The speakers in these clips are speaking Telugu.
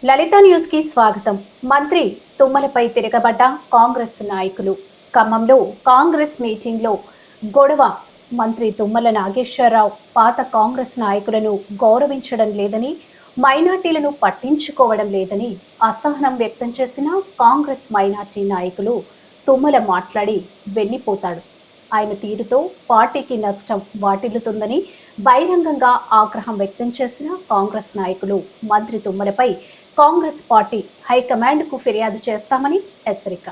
లలిత న్యూస్ కి స్వాగతం. మంత్రి తుమ్మలపై తిరగబడ్డ కాంగ్రెస్ నాయకులు. ఖమ్మంలో కాంగ్రెస్ మీటింగ్ లో గొడవ. మంత్రి తుమ్మల నాగేశ్వరరావు పాత కాంగ్రెస్ నాయకులను గౌరవించడం లేదని, మైనార్టీలను పట్టించుకోవడం లేదని అసహనం వ్యక్తం చేసిన కాంగ్రెస్ మైనార్టీ నాయకులు తుమ్మల మాట్లాడి వెళ్లిపోతాడు. ఆయన తీరుతో పార్టీకి నష్టం వాటిల్లుతుందని బహిరంగంగా ఆగ్రహం వ్యక్తం చేసిన కాంగ్రెస్ నాయకులు మంత్రి తుమ్మలపై కాంగ్రెస్ పార్టీ హైకమాండ్ కు ఫిర్యాదు చేస్తామని హెచ్చరిక.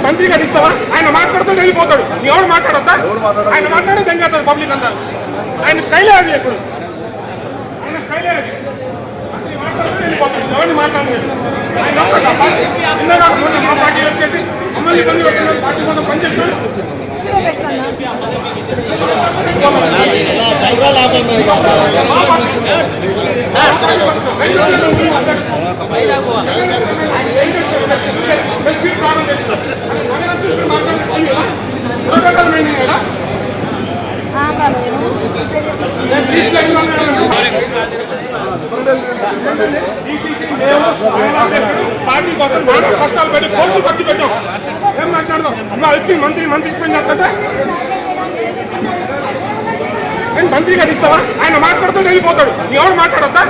మంత్రి గారు ఇస్తావా? ఆయన మాట్లాడుతూ వెళ్ళిపోతాడు. ఎవరు మాట్లాడతా? ఆయన మాట్లాడే తెంగేస్తాడు పబ్లిక్ అంతా. ఆయన స్టైలే అది. ఎప్పుడు ఆయన స్టైలే అది. ఎవరిని మాట్లాడలేదు. ఆయన ఇందాక మొన్న మా పార్టీ వచ్చేసి మమ్మల్ని ఇబ్బంది పెట్టిన పార్టీ కోసం పనిచేస్తున్నాడు. పార్టీ కోసం కష్టాలు పెట్టి కోర్టు ఖర్చు పెట్టాం. ఏం మాట్లాడదాం? అలా వచ్చి మంత్రి ఇష్టం చేస్తుంటే నేను మంత్రి గారు ఇస్తావా? ఆయన మాట్లాడుతూ వెళ్ళిపోతాడు. ఎవరు మాట్లాడతా?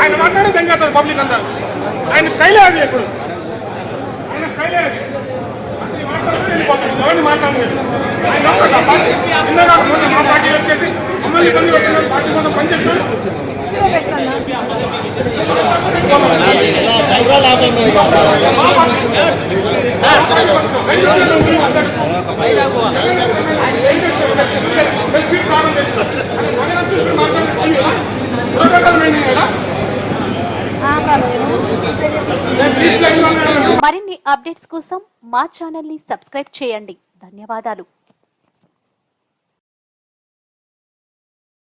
ఆయన మాట్లాడే తెంగేస్తాడు పబ్లిక్ అంతా. ఆయన స్టైలే అది. ఎప్పుడు ఆయన స్టైలే అది. ఎవరిని మాట్లాడలేదు. ఆయన ఇందాక మొన్న మా పార్టీ వచ్చేసి మమ్మల్ని ఇబ్బంది పెట్టిన పార్టీ కోసం పనిచేస్తున్నాడు. మరిన్ని అప్డేట్స్ కోసం మా ఛానల్ ని సబ్స్క్రైబ్ చేయండి. ధన్యవాదాలు.